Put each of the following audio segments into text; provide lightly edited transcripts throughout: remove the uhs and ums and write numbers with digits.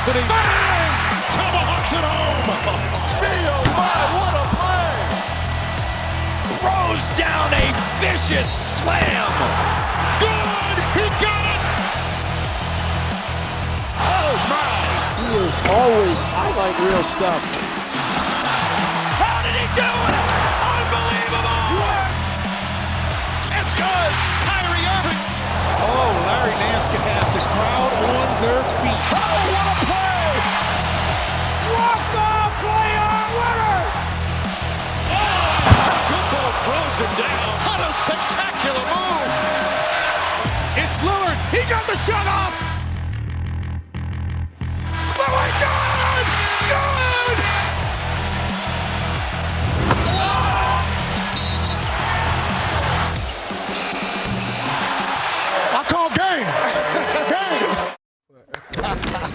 Anthony. Bang! Tomahawks it home. Oh, my, what a play. Throws down a vicious slam. Good. He got it. Oh, my. He is always highlight reel stuff. How did he do it? Unbelievable. It's good. Kyrie Irving. Oh, Larry Nance can have the crowd on their feet. Oh, what a play. Walk-off player winner. Oh, Antetokounmpo throws it down. What a spectacular move. It's Lillard. He got the shot off. Lillard, good! Good! I call game.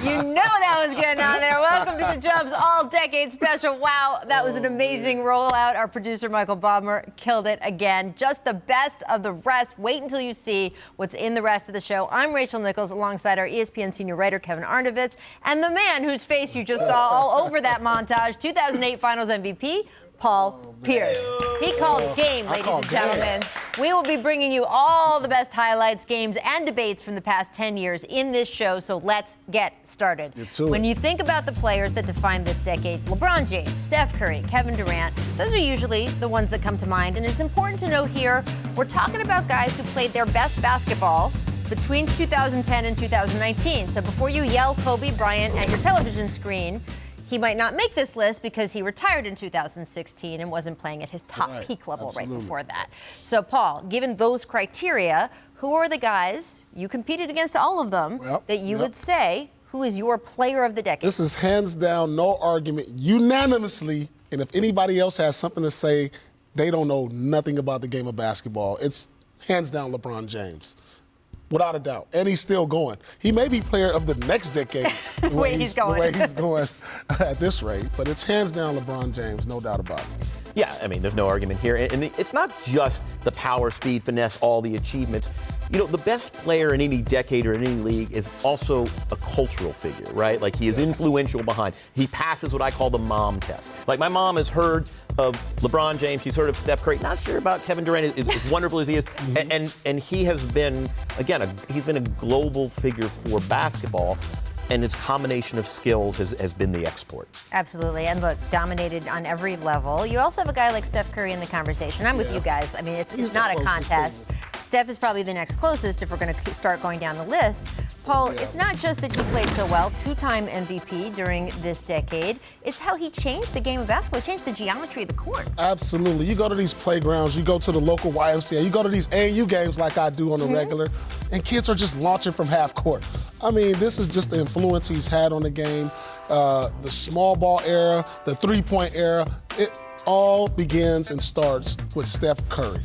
You know that was getting on there. Welcome to the Jub's All-Decade Special. Wow, that was an amazing rollout. Our producer, Michael Bodmer, killed it again. Just the best of the rest. Wait until you see what's in the rest of the show. I'm Rachel Nichols, alongside our ESPN senior writer, Kevin Arnovitz, and the man whose face you just saw all over that montage, 2008 Finals MVP, Paul Pierce. He called game, ladies and gentlemen. We will be bringing you all the best highlights, games, and debates from the past 10 years in this show, so let's get started. When you think about the players that define this decade, LeBron James, Steph Curry, Kevin Durant, those are usually the ones that come to mind, and it's important to note here, we're talking about guys who played their best basketball between 2010 and 2019. So before you yell Kobe Bryant at your television screen, he might not make this list because he retired in 2016 and wasn't playing at his top peak level right before that. So, Paul, given those criteria, who are the guys, you competed against all of them, that you would say, who is your player of the decade? This is hands down, no argument, unanimously, and if anybody else has something to say, they don't know nothing about the game of basketball. It's hands down LeBron James. Without a doubt. And he's still going. He may be player of the next decade. The way he's going at this rate. But it's hands down LeBron James, no doubt about it. Yeah, I mean, there's no argument here. And it's not just the power, speed, finesse, all the achievements. You know, the best player in any decade or in any league is also a cultural figure, right? Like, he is influential behind. He passes what I call the mom test. Like, my mom has heard of LeBron James. She's heard of Steph Curry. Not sure about Kevin Durant, as wonderful as he is. And he has been, again, he's been a global figure for basketball. And its combination of skills has been the export. Absolutely. And look, dominated on every level. You also have a guy like Steph Curry in the conversation. I'm with you guys. I mean, it's not a contest. Steph is probably the next closest if we're going to start going down the list. Paul, it's not just that he played so well, two-time MVP during this decade. It's how he changed the game of basketball. He changed the geometry of the court. Absolutely. You go to these playgrounds, you go to the local YMCA, you go to these AAU games like I do on the regular, and kids are just launching from half court. I mean, this is just the influence he's had on the game. The small ball era, the three-point era, it all begins and starts with Steph Curry.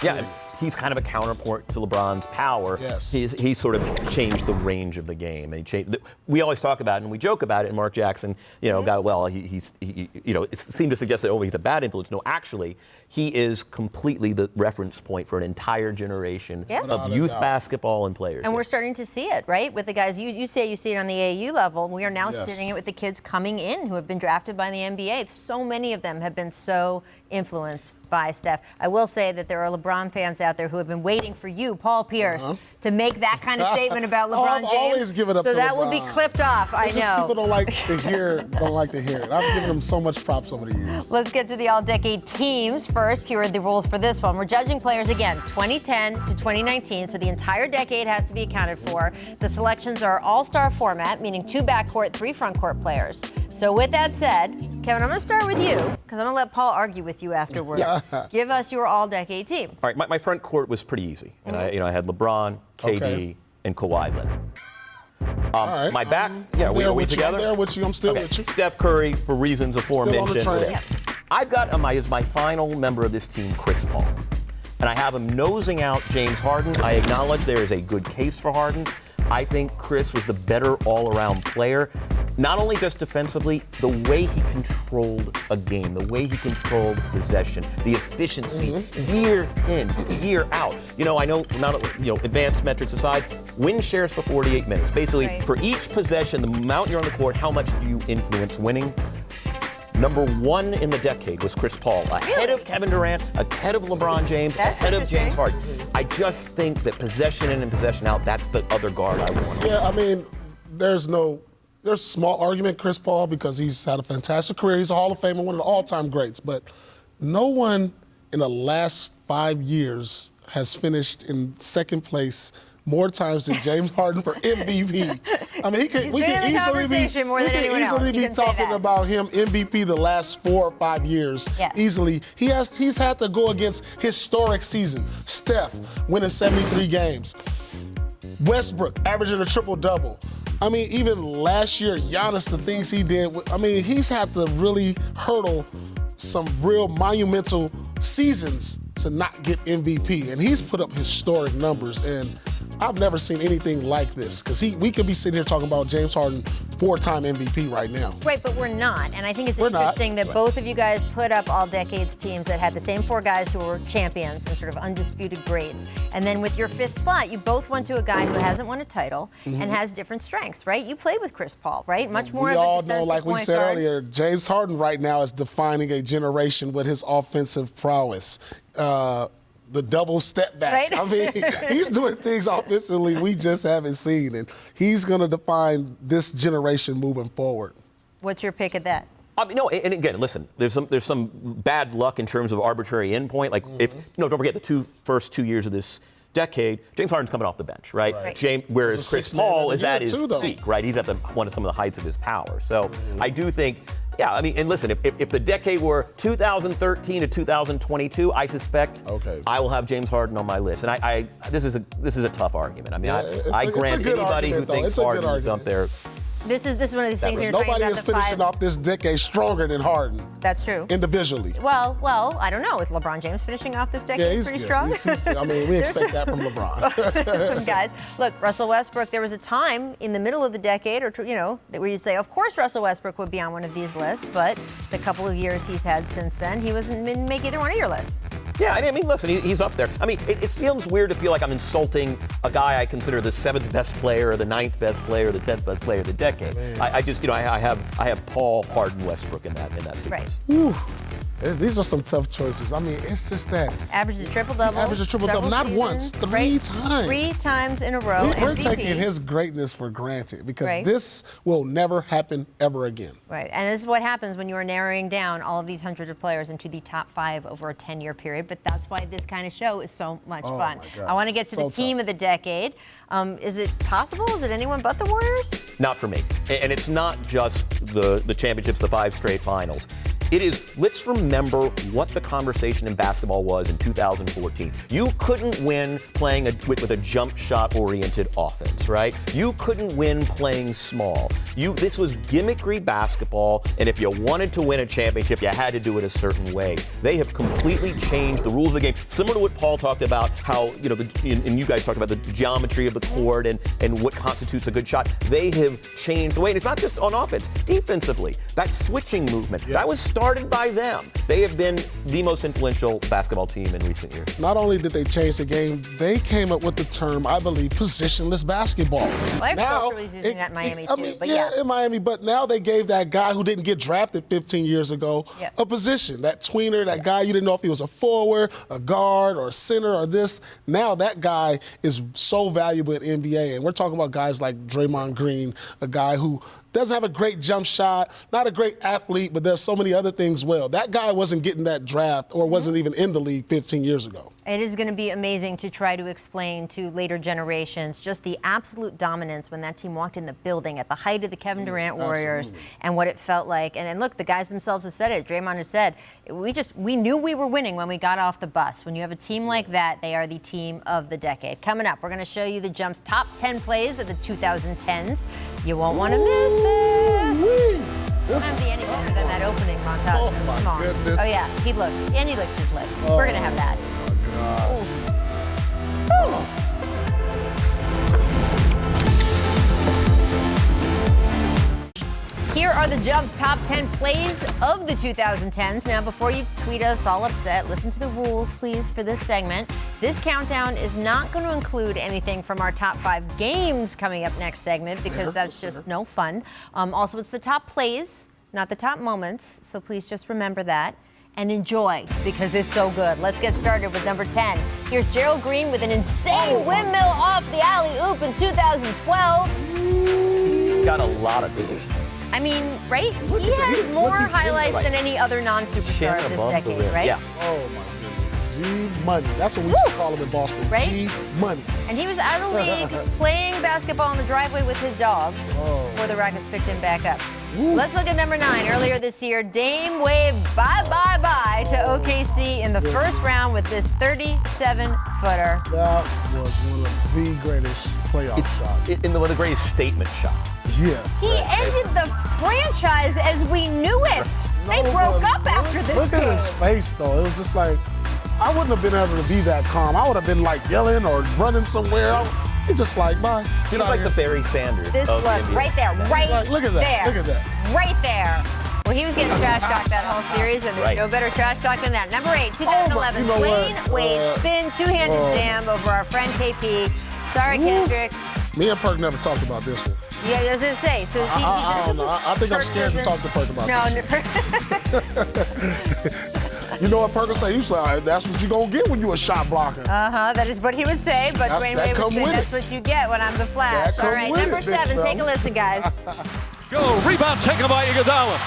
Yeah. He's kind of a counterpart to LeBron's power. Yes. He sort of changed the range of the game. And we always talk about it and we joke about it. And Mark Jackson, got, well, he it seemed to suggest that, he's a bad influence. No, actually, he is completely the reference point for an entire generation of youth basketball and players. And we're starting to see it, right? With the guys, you say you see it on the AAU level. We are now seeing it with the kids coming in who have been drafted by the NBA. So many of them have been so influenced by Steph. I will say that there are LeBron fans out there who have been waiting for you, Paul Pierce, to make that kind of statement about LeBron James. Always give it up so to that LeBron. will be clipped off, I know. People don't like to hear it. I've given him so much props over the years. Let's get to the all-decade teams first. Here are the rules for this one. We're judging players again, 2010 to 2019, so the entire decade has to be accounted for. The selections are all-star format, meaning 2 backcourt, 3 frontcourt players. So with that said, Kevin, I'm going to start with you, because I'm going to let Paul argue with you afterward. Give us your all-decade team. All right, my front court was pretty easy. And I had LeBron, KD, and Kawhi Leonard. All right. My back, are we together? I'm there with you. I'm still with you. Steph Curry, for reasons aforementioned. Still on the train. I've got as my final member of this team, Chris Paul. And I have him nosing out James Harden. I acknowledge there is a good case for Harden. I think Chris was the better all-around player. Not only just defensively, the way he controlled a game, the way he controlled possession, the efficiency, year in, year out. I know advanced metrics aside, win shares for 48 minutes. Basically, Right. for each possession, the amount you're on the court, how much do you influence winning? Number 1 in the decade was Chris Paul, ahead of Kevin Durant, ahead of LeBron James, That's ahead of James interesting. Harden. I just think that possession in and possession out, that's the other guard I want. Yeah, I mean, there's a small argument, Chris Paul, because he's had a fantastic career. He's a Hall of Famer, one of the all-time greats. But no one in the last 5 years has finished in second place more times than James Harden for MVP. I mean, He's been in the conversation more than anyone else. easily You be can say talking that. about him MVP the last 4 or 5 years. Yes. Easily. He's had to go against historic season. Steph winning 73 games. Westbrook averaging a triple-double. I mean, even last year, Giannis, the things he did, I mean, he's had to really hurdle some real monumental seasons to not get MVP. And he's put up historic numbers, and I've never seen anything like this. Because we could be sitting here talking about James Harden, 4-time MVP right now. Right, but we're not. And I think it's We're not. interesting that both of you guys put up all decades teams that had the same 4 guys who were champions and sort of undisputed greats. And then with your 5th slot, you both went to a guy who hasn't won a title and has different strengths, right? You played with Chris Paul, right? Much more We of a all defensive know, like we point said guard. earlier, James Harden right now is defining a generation with his offensive prowess. The double step back. Right. I mean, he's doing things offensively we just haven't seen, and he's going to define this generation moving forward. What's your pick at that? No, and again, listen. There's some bad luck in terms of arbitrary endpoint. Like don't forget the first 2 years of this decade, James Harden's coming off the bench, right? Right. Whereas He's a Chris sixth man Paul of is the at year, his too, though. peak, right? He's at one of some of the heights of his power. So I do think. Yeah, I mean, and listen, if the decade were 2013 to 2022, I suspect I will have James Harden on my list. And this is a tough argument. I mean, I grant anybody who thinks Harden is up there. This is one of these things you're talking Nobody about is the finishing 5. off this decade stronger than Harden That's true. individually. Well, I don't know. Is LeBron James finishing off this decade He's pretty good. strong? I mean, we expect that from LeBron. There's some guys. Look, Russell Westbrook, there was a time in the middle of the decade, where you'd say, of course Russell Westbrook would be on one of these lists, but the couple of years he's had since then, he wasn't make either one of your lists. Yeah, I mean, listen, he's up there. I mean, it feels weird to feel like I'm insulting a guy I consider the 7th best player, or the 9th best player, or the 10th best player of the decade. I just, I have Paul, Harden, Westbrook in that sequence. Right. Whew. These are some tough choices. I mean, it's just that. Averaged a triple-double. Averaged a triple-double, not once, 3 times. 3 times in a row. We're MVP. taking his greatness for granted because Right. this will never happen ever again. Right, and this is what happens when you are narrowing down all of these hundreds of players into the top 5 over a 10-year period. But that's why this kind of show is so much fun. my God. I want to get to So the team tough. of the decade. Is it possible? Is it anyone but the Warriors? Not for me. And it's not just the championships, the 5 straight finals. It is, let's remember what the conversation in basketball was in 2014. You couldn't win playing with a jump shot oriented offense, right? You couldn't win playing small. This was gimmickry basketball, and if you wanted to win a championship, you had to do it a certain way. They have completely changed the rules of the game, similar to what Paul talked about, how, and you guys talked about the geometry of the court and what constitutes a good shot. They have changed the way, and it's not just on offense, defensively. That switching movement, that was started by them. They have been the most influential basketball team in recent years. Not only did they change the game, they came up with the term, I believe, positionless basketball. Well, Agriculture was using that in Miami too, but yes. in Miami, but now they gave that guy who didn't get drafted 15 years ago a position. That tweener, that guy you didn't know if he was a forward, a guard, or a center, or this. Now that guy is so valuable in NBA, and we're talking about guys like Draymond Green, a guy who doesn't have a great jump shot, not a great athlete, but there's so many other things well. That guy wasn't getting that draft or wasn't even in the league 15 years ago. It is going to be amazing to try to explain to later generations just the absolute dominance when that team walked in the building at the height of the Kevin Durant Warriors and what it felt like. And look, the guys themselves have said it. Draymond has said, we knew we were winning when we got off the bus. When you have a team like that, they are the team of the decade. Coming up, we're going to show you the Jump's top 10 plays of the 2010s. You won't want to miss this. This can't be any better than that opening montage. Oh, my Come on. goodness. Oh, yeah. He licked his lips. We're going to have that. Here are the Jump's top 10 plays of the 2010s. Now, before you tweet us all upset, listen to the rules, please, for this segment. This countdown is not going to include anything from our top 5 games coming up next segment because that's just no fun. Also, it's the top plays, not the top moments, so please just remember that and enjoy because it's so good. Let's get started with number 10. Here's Gerald Green with an insane windmill off the alley-oop in 2012. He's got a lot of these. I mean, right? He has more highlights than any other non-superstar of this decade, right? Yeah. Oh, my goodness. G-Money. That's what we used to call him in Boston. Right? G-Money. And he was out of the league playing basketball in the driveway with his dog before the Rockets picked him back up. Let's look at number 9. Earlier this year, Dame waved bye-bye-bye to OKC in the first round with this 37-footer. That was one of the greatest playoff shots. One of the greatest statement shots. Yeah. He ended the franchise as we knew it. They broke up after this game. Look at his face, though. It was just like, I wouldn't have been able to be that calm. I would have been like yelling or running somewhere else. He's just like, bye. He was like the Barry Sanders This of look, the NBA. right there, right Like, look at that, there. look at that. Right there. Well, he was getting trash talked that whole series, and there's no better trash talk than that. Number 8, 2011, you know Dwyane what? Wade spin two-handed jam over our friend KP. Sorry, Kendrick. Me and Perk never talked about this one. Yeah, I was going to say. So he I don't know. I think I'm Perk scared to doesn't- talk to Perk about No, this. You know what Perk say? You say, that's what you're going to get when you a shot blocker. that is what he would say, but Dwyane Wade would say that's what you get when I'm the Flash. That All come right, with number it, 7, big take a listen, guys. Go, rebound taken by Iguodala.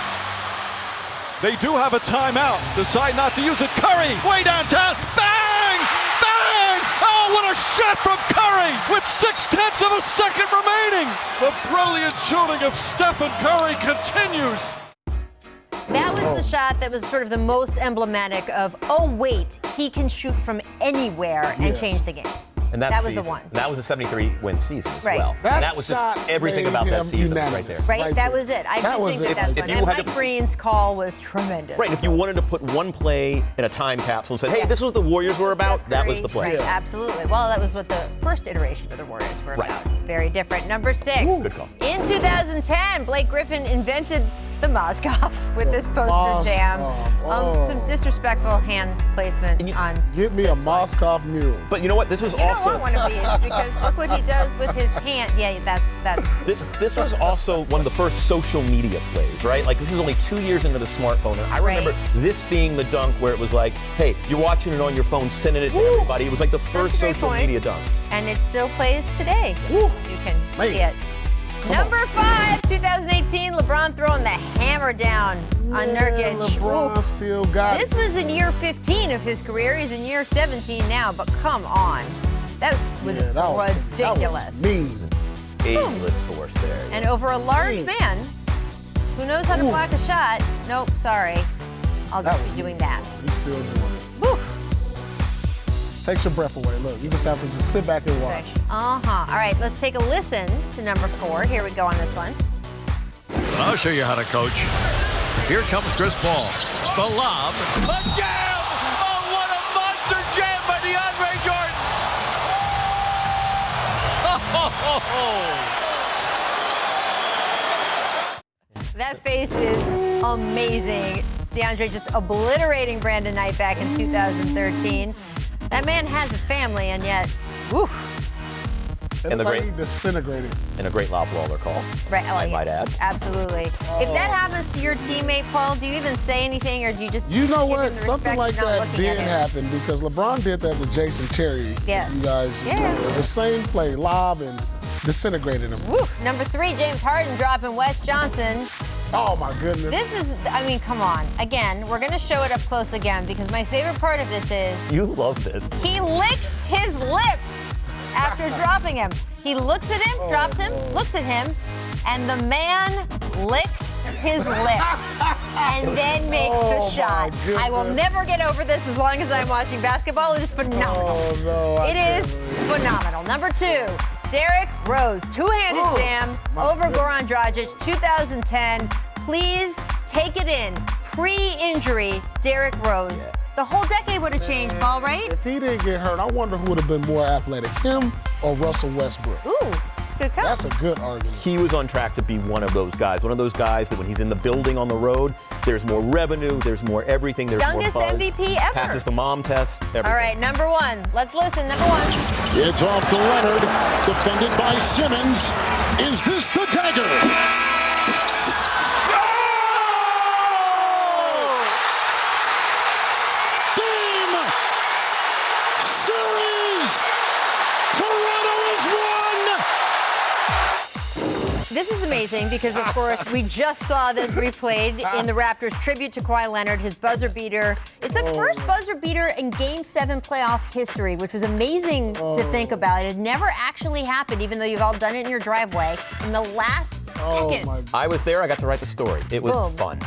They do have a timeout. Decide not to use it. Curry, way downtown. Bang! Bang! Oh, what a shot from Curry with 0.6 of a second remaining. The brilliant shooting of Stephen Curry continues. That was the shot that was sort of the most emblematic of, oh, wait, he can shoot from anywhere and change the game. And that was the one. That was a 73-win season as Right. well. That That was shot just everything made about that him season unanimous. right there. Right, Right that there. was it. I That do was think it that's right one. there. And If you had Mike Breen's call was tremendous. Right, if you wanted to put one play in a time capsule and said, hey, this is what the Warriors were about, Steph that was Curry, the play. Right, absolutely. Well, that was what the first iteration of the Warriors were Right. about. Very different. Number 6. Good call. In 2010, Blake Griffin invented the Mozgov with this poster Mozgov. jam. Oh. Some disrespectful hand placement on. Get me a this one. Mozgov mural. But you know what? This was You don't also want one of these because look what he does with his hand. Yeah, that's. this was also one of the first social media plays, right? Like this is only 2 years into the smartphone, and I remember this being the dunk where it was like, hey, you're watching it on your phone, sending it to everybody. It was like the first That's a great social point. media dunk. And it still plays today. You can see it. Number 5, 2018, LeBron throwing the hammer down on Nurkic. LeBron Ooh. still got This was in year 15 of his career. He's in year 17 now, but come on. That was ridiculous. That was mean. Ageless force there. And over a large man who knows how to block a shot, nope, sorry. I'll just be doing that. He's still doing it. Woo. Takes your breath away. Look, you just have to just sit back and watch. All right, let's take a listen to number 4. Here we go on this one. I'll show you how to coach. Here comes Chris Paul. The lob. A jam! Oh, what a monster jam by DeAndre Jordan! That face is amazing. DeAndre just obliterating Brandon Knight back in 2013. That man has a family, and yet, whew. And the great disintegrating. and a great lob roller call. Right, I might add. Absolutely. If that happens to your teammate, Paul, do you even say anything, or do you just You know give him what? the Something respect like of not that looking did at him? happen because LeBron did that to Jason Terry. Yeah. You guys, Yeah. the same play, lob and disintegrated him. Woo. Number 3, James Harden dropping Wes Johnson. Oh my goodness. This is, I mean, come on. Again, we're going to show it up close again because my favorite part of this is You love this. he licks his lips after dropping him. He looks at him, drops him, looks at him, and the man licks his lips and then makes the shot. I will never get over this as long as I'm watching basketball. It is phenomenal. Oh, no, It is phenomenal. Number 2, Derrick Rose, two-handed jam over Goran Dragic, 2010. Please take it in. Pre-injury, Derrick Rose. The whole decade would have changed, Paul, right? If he didn't get hurt, I wonder who would have been more athletic, him or Russell Westbrook. Ooh. It's a good call. That's a good argument. He was on track to be one of those guys that when he's in the building on the road, there's more revenue, there's more everything, there's Youngest more buzz. MVP ever. Passes the mom test, everything. All right, number one. Let's listen. Number one. It's off to Leonard, defended by Simmons. Is this the dagger? Game! Series! Toronto is won! This is amazing because, of course, we just saw this replayed in the Raptors tribute to Kawhi Leonard, his buzzer beater. It's the first buzzer beater in Game 7 playoff history, which was amazing to think about. It had never actually happened, even though you've all done it in your driveway, in the last second. I was there. I got to write the story. It was fun.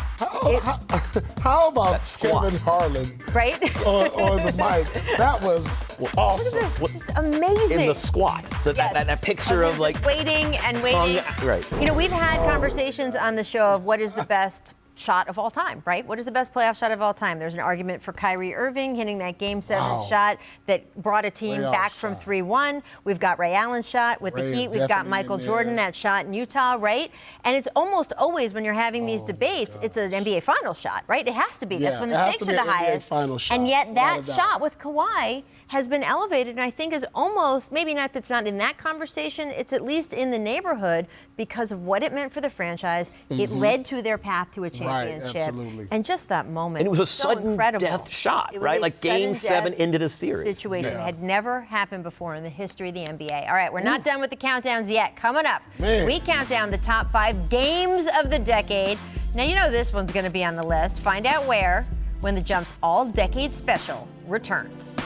How about That squat. Kevin Harlan Right? on the mic? That was awesome. Just amazing. In the squat. That picture of like waiting and tongue- waiting. Right. You know, we've had conversations on the show of what is the best shot of all time, right? What is the best playoff shot of all time? There's an argument for Kyrie Irving hitting that Game 7 shot that brought a team back from 3-1. We've got Ray Allen's shot with the Heat. We've got Michael Jordan, that shot in Utah, right? And it's almost always when you're having these debates, it's an NBA Finals shot, right? It has to be. That's when the stakes are the highest. And yet that shot with Kawhi has been elevated, and I think is almost, maybe not, it's not in that conversation, it's at least in the neighborhood because of what it meant for the franchise. It led to their path to a championship. absolutely. And just that moment. And it was a so sudden incredible. death shot, It was right? a Like Game sudden 7 death ended a series. Situation had never happened before in the history of the NBA. All right, we're not done with the countdowns yet. Coming up, we count down the top 5 games of the decade. Now, you know this one's going to be on the list. Find out where when the Jump's all-decade special returns.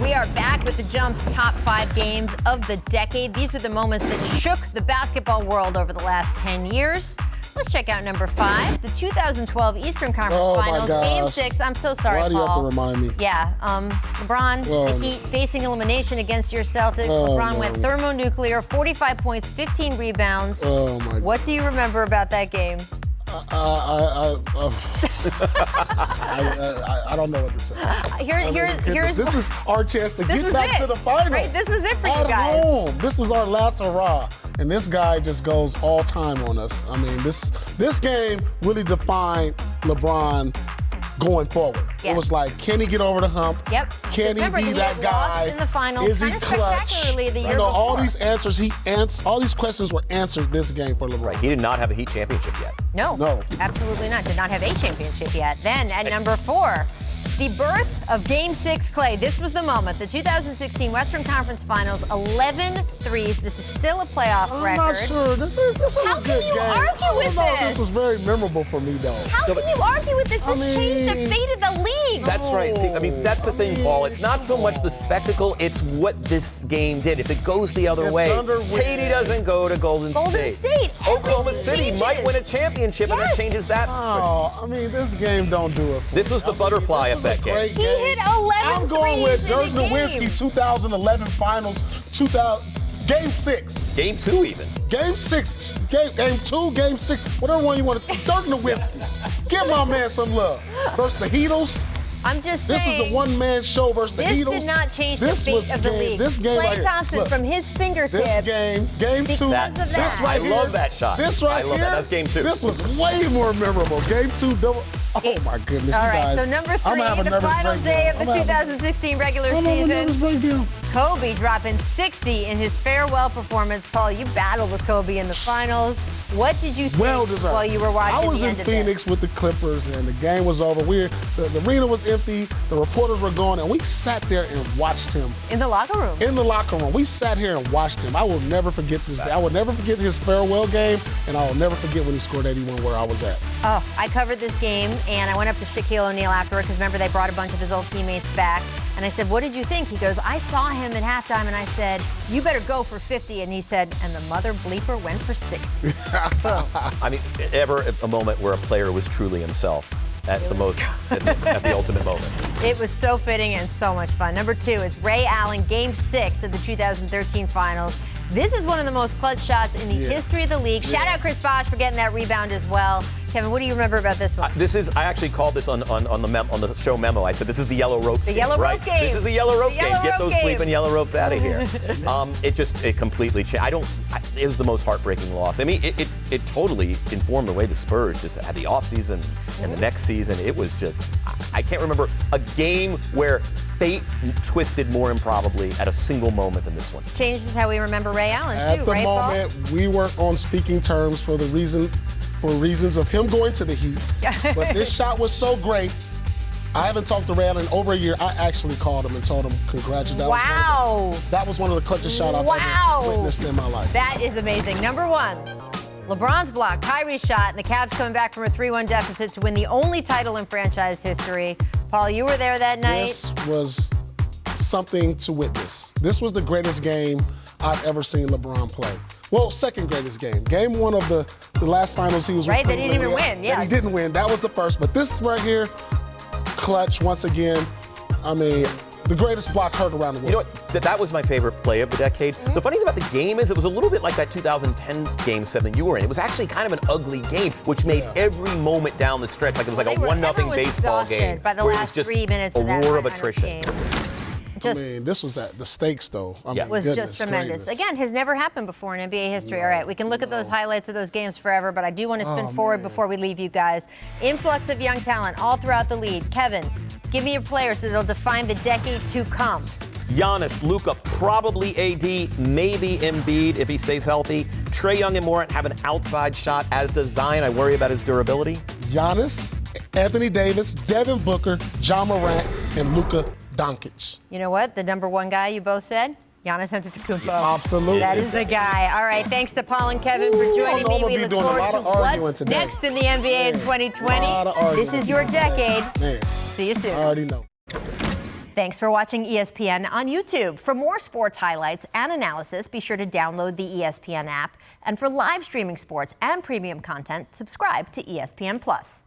We are back with the Jump's top 5 games of the decade. These are the moments that shook the basketball world over the last 10 years. Let's check out number 5, the 2012 Eastern Conference Finals, Game 6. I'm so sorry, Why do you have to Paul. remind me? Yeah, LeBron, the Heat facing elimination against your Celtics. LeBron went thermonuclear, 45 points, 15 rebounds. Oh, my God. What do you remember about that game? I don't know what to say. This is our chance to get back to the finals. Right, this was it for you guys. At home. This was our last hurrah. And this guy just goes all time on us. I mean, this game really defined LeBron going forward. Yes. It was like, can he get over the hump? Yep. Can he be that guy? Lost in the finals, Is he kind of clutch? spectacularly the year You know, all before. these answers all these questions were answered this game for LeBron. Right. He did not have a Heat championship yet. No, absolutely not. Did not have a championship yet. Then at number 4, the birth of Game 6 Klay. This was the moment. The 2016 Western Conference Finals, 11 threes. This is still a playoff record. I'm not sure. This is How a can good you game. argue with this? this? was very memorable for me, though. How can you argue with this? This changed the fate of the league. That's right. See, I mean, that's the thing, Paul. It's not so much the spectacle, it's what this game did. If it goes the other way, Katie doesn't go to Golden State. Oklahoma City might win a championship, and it changes that. Oh, I mean, this game don't do it for This me. was the butterfly effect game. Great He hit 11 I'm going threes with in Dirk the game. Nowitzki, 2011 Finals, Game 6. Game 2 even. Game 6, game 2, Game 6, whatever one you want to. Dirk Nowitzki. Give my man some love. Versus the Heatles. I'm just This saying. is the one-man show versus the Heatles. This did not change the This fate was of the game- league. This game Klay right here. Thompson Look, from his fingertips. This game 2. Because of that. This right I here. love that shot. This right I love here. that. That's Game 2. This was way more memorable. Game 2 double. Oh my goodness, All you right, guys. so number 3, I'm gonna have a the nervous final breakdown. day of the I'm gonna have 2016 regular I'm having a nervous season. breakdown. Kobe dropping 60 in his farewell performance. Paul, you battled with Kobe in the finals. What did you think Well deserved. while you were watching I was the in end of Phoenix this? with the Clippers, and the game was over. The arena was empty. The reporters were gone, and we sat there and watched him In the locker room. in the locker room. We sat here and watched him. I will never forget this day. I will never forget his farewell game, and I will never forget when he scored 81 where I was at. Oh, I covered this game, and I went up to Shaquille O'Neal afterward because remember they brought a bunch of his old teammates back. And I said, what did you think? He goes, I saw him at halftime, and I said, you better go for 50. And he said, and the mother bleeper went for 60. Boom. I mean, ever a moment where a player was truly himself at the ultimate moment. It was so fitting and so much fun. Number 2 is Ray Allen, Game 6 of the 2013 Finals. This is one of the most clutch shots in the history of the league. Shout out Chris Bosh for getting that rebound as well. Kevin, what do you remember about this one? I actually called this on the show memo. I said this is the yellow ropes. The game, yellow right? rope game. This is the yellow rope game. Get those game. bleeping yellow ropes out of here. It completely changed. It was the most heartbreaking loss. I mean, it totally informed the way the Spurs just had the offseason and the next season. It was just, I can't remember a game where fate twisted more improbably at a single moment than this one. Changes how we remember Ray Allen, too, At the right, Paul? moment, we weren't on speaking terms for reasons of him going to the Heat. But this shot was so great. I haven't talked to Ray Allen in over a year. I actually called him and told him congratulations. Wow. That was one of the clutchest shots I've ever witnessed in my life. That is amazing. Number one, LeBron's block, Kyrie's shot, and the Cavs coming back from a 3-1 deficit to win the only title in franchise history. Paul, you were there that night. This was something to witness. This was the greatest game I've ever seen LeBron play. Well, second greatest game. Game one of the last finals he was right, that he didn't even win. Yeah, he didn't win. That was the first. But this right here, clutch once again. I mean, the greatest block heard around the world. You know what? That was my favorite play of the decade. The funny thing about the game is it was a little bit like that 2010 Game 7 you were in. It was actually kind of an ugly game, which made every moment down the stretch like it was like a 1-0 baseball game. By the last 3 minutes of that war of attrition. Game. I mean, this was at the stakes, though. It was just tremendous. Again, has never happened before in NBA history. All right, we can look at those highlights of those games forever, but I do want to spin forward before we leave you guys. Influx of young talent all throughout the league. Kevin, give me your players that will define the decade to come. Giannis, Luka, probably AD, maybe Embiid if he stays healthy. Trae Young and Morant have an outside shot, as does Zion. I worry about his durability. Giannis, Anthony Davis, Devin Booker, John Morant, and Luka Doncic. You know what? The number one guy you both said? Giannis Antetokounmpo. Absolutely. That is the guy. All right, thanks to Paul and Kevin for joining me. We look forward to what's next in the NBA in 2020. This is your decade. Man. See you soon. I already know. Thanks for watching ESPN on YouTube. For more sports highlights and analysis, be sure to download the ESPN app. And for live streaming sports and premium content, subscribe to ESPN+.